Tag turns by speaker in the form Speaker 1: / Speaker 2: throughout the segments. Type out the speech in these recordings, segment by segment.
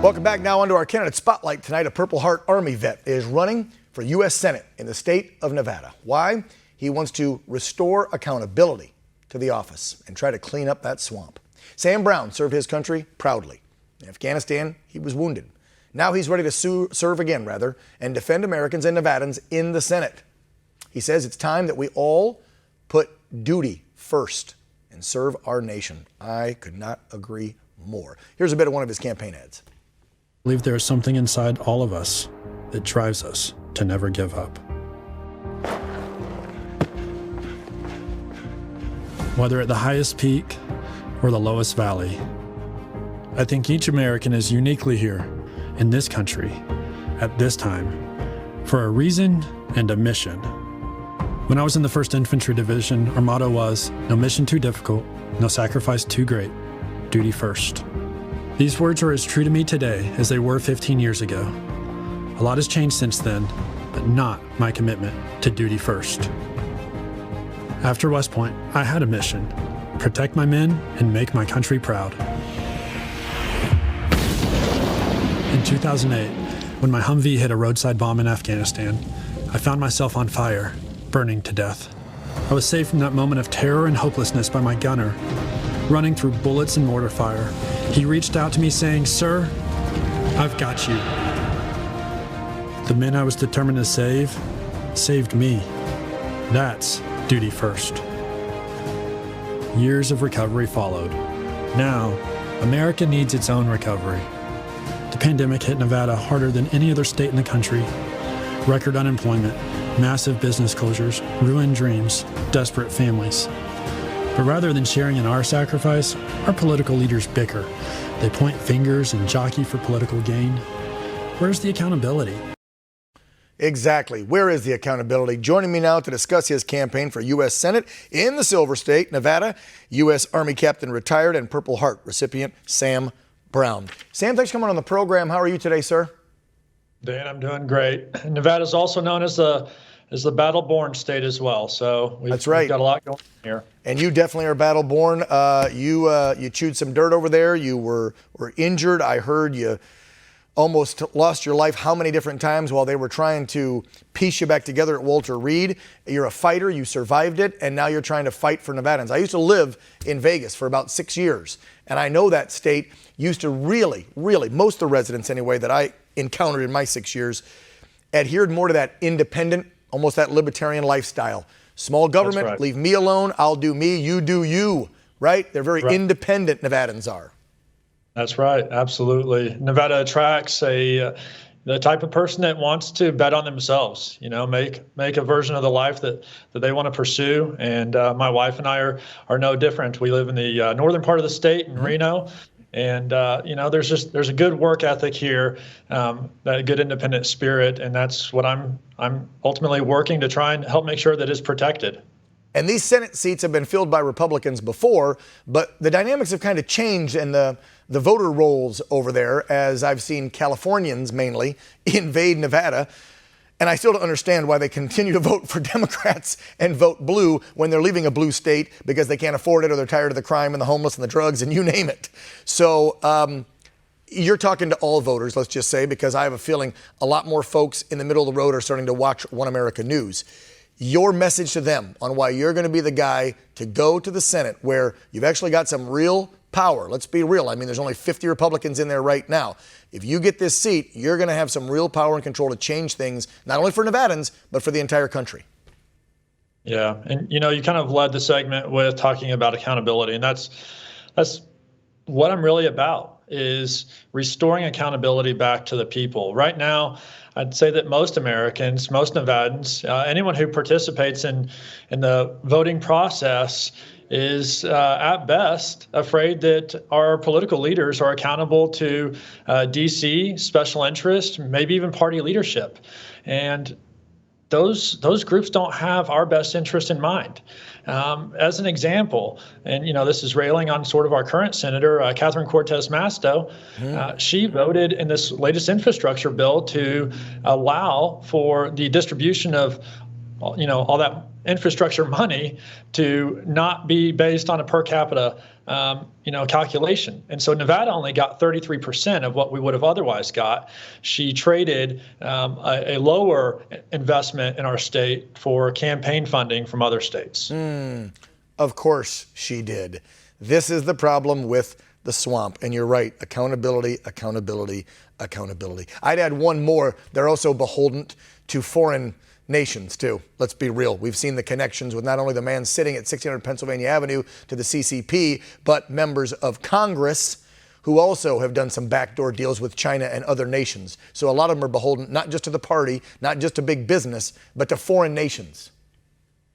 Speaker 1: Welcome back now onto our candidate spotlight tonight. A Purple Heart Army vet is running for U.S. Senate in the state of Nevada. Why? He wants to restore accountability to the office and try to clean up that swamp. Sam Brown served his country proudly. In Afghanistan, he was wounded. Now he's ready to serve again, and defend Americans and Nevadans in the Senate. He says it's time that we all put duty first and serve our nation. I could not agree more. Here's a bit of one of his campaign ads.
Speaker 2: I believe there is something inside all of us that drives us to never give up. Whether at the highest peak or the lowest valley, I think each American is uniquely here in this country at this time for a reason and a mission. When I was in the 1st Infantry Division, our motto was, no mission too difficult, no sacrifice too great, duty first. These words are as true to me today as they were 15 years ago. A lot has changed since then, but not my commitment to duty first. After West Point, I had a mission: protect my men and make my country proud. In 2008, when my Humvee hit a roadside bomb in Afghanistan, I found myself on fire, burning to death. I was saved from that moment of terror and hopelessness by my gunner, running through bullets and mortar fire. He reached out to me saying, "Sir, I've got you." The men I was determined to save saved me. That's duty first. Years of recovery followed. Now, America needs its own recovery. The pandemic hit Nevada harder than any other state in the country. Record unemployment, massive business closures, ruined dreams, desperate families. But rather than sharing in our sacrifice, our political leaders bicker. They point fingers and jockey for political gain. Where's the accountability?
Speaker 1: Exactly. Where is the accountability? Joining me now to discuss his campaign for U.S. Senate in the Silver State, Nevada, U.S. Army Captain retired and Purple Heart recipient Sam Brown. Sam, thanks for coming on the program. How are you today, sir?
Speaker 3: Dan, I'm doing great. Nevada is also known as the battle-born state as well. So
Speaker 1: That's right.
Speaker 3: We've got a lot going on here.
Speaker 1: And you definitely are battle-born. You chewed some dirt over there. You were injured. I heard you almost lost your life how many different times while they were trying to piece you back together at Walter Reed. You're a fighter. You survived it. And now you're trying to fight for Nevadans. I used to live in Vegas for about 6 years. And I know that state used to really, most of the residents anyway that I encountered in my 6 years, adhered more to that independent, almost that libertarian lifestyle. Small government,
Speaker 3: right.
Speaker 1: Leave me alone, I'll do me, you do you, right? They're very
Speaker 3: right.
Speaker 1: independent, Nevadans are.
Speaker 3: That's right, absolutely. Nevada attracts the type of person that wants to bet on themselves, make a version of the life that they want to pursue. And my wife and I are no different. We live in the northern part of the state in Reno. And, there's a good work ethic here, a good independent spirit. And that's what I'm ultimately working to try and help make sure that is protected.
Speaker 1: And these Senate seats have been filled by Republicans before, but the dynamics have kind of changed in the voter rolls over there, as I've seen Californians mainly invade Nevada. And I still don't understand why they continue to vote for Democrats and vote blue when they're leaving a blue state because they can't afford it or they're tired of the crime and the homeless and the drugs and you name it. So you're talking to all voters, let's just say, because I have a feeling a lot more folks in the middle of the road are starting to watch One America News. Your message to them on why you're going to be the guy to go to the Senate where you've actually got some real power. Let's be real. I mean, there's only 50 Republicans in there right now. If you get this seat, you're going to have some real power and control to change things, not only for Nevadans, but for the entire country.
Speaker 3: Yeah. And, you kind of led the segment with talking about accountability. And that's what I'm really about, is restoring accountability back to the people. Right now, I'd say that most Americans, most Nevadans, anyone who participates in the voting process is at best afraid that our political leaders are accountable to DC, special interest, maybe even party leadership. And those groups don't have our best interest in mind. As an example, and this is railing on sort of our current senator, Catherine Cortez Masto, she voted in this latest infrastructure bill to allow for the distribution of all that infrastructure money to not be based on a per capita calculation. And so Nevada only got 33% of what we would have otherwise got. She traded a lower investment in our state for campaign funding from other states.
Speaker 1: Of course she did. This is the problem with the swamp. And you're right, accountability, accountability, accountability. I'd add one more. They're also beholden to foreign nations too. Let's be real. We've seen the connections with not only the man sitting at 1600 Pennsylvania Avenue to the CCP, but members of Congress who also have done some backdoor deals with China and other nations. So a lot of them are beholden not just to the party, not just to big business, but to foreign nations.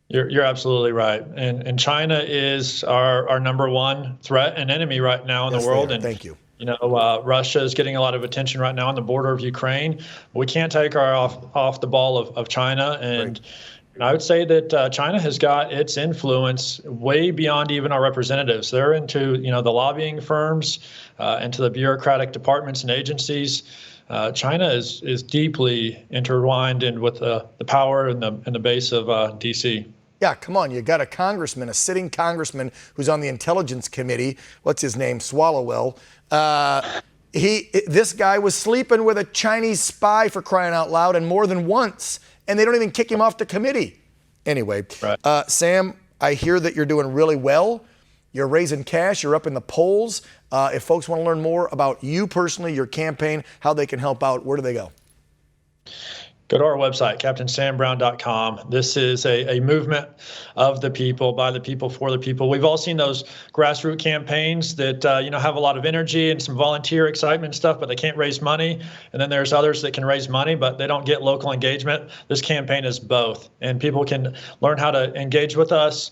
Speaker 3: You're absolutely right. And China is our number one threat and enemy right now in the world. And
Speaker 1: thank you.
Speaker 3: Russia is getting a lot of attention right now on the border of Ukraine. We can't take our off the ball of China. And I would say that China has got its influence way beyond even our representatives. They're into, the lobbying firms, into the bureaucratic departments and agencies. China is deeply intertwined in with the power and the base of D.C.
Speaker 1: Yeah, come on. You got a sitting congressman who's on the intelligence committee. What's his name? Swallowwell. This guy was sleeping with a Chinese spy, for crying out loud, and more than once, and they don't even kick him off the committee. Anyway, right. Sam, I hear that you're doing really well. You're raising cash. You're up in the polls. If folks want to learn more about you personally, your campaign, how they can help out, where do they go?
Speaker 3: Go to our website, CaptainSamBrown.com. This is a movement of the people, by the people, for the people. We've all seen those grassroots campaigns that have a lot of energy and some volunteer excitement and stuff, but they can't raise money. And then there's others that can raise money, but they don't get local engagement. This campaign is both, and people can learn how to engage with us,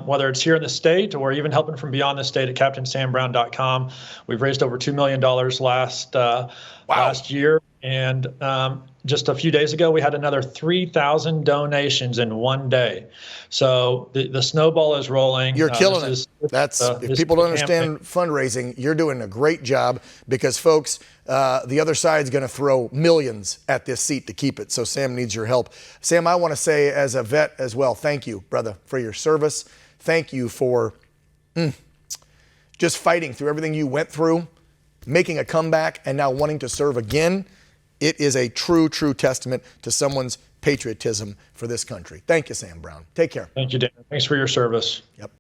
Speaker 3: whether it's here in the state or even helping from beyond the state at CaptainSamBrown.com. We've raised over $2 million last year. And just a few days ago, we had another 3,000 donations in one day. So the snowball is rolling.
Speaker 1: You're killing it. If people don't understand fundraising, you're doing a great job because, folks, the other side's going to throw millions at this seat to keep it. So Sam needs your help. Sam, I want to say as a vet as well, thank you, brother, for your service. Thank you for just fighting through everything you went through, making a comeback, and now wanting to serve again. It is a true, true testament to someone's patriotism for this country. Thank you, Sam Brown. Take care.
Speaker 3: Thank you, Dan. Thanks for your service.
Speaker 1: Yep.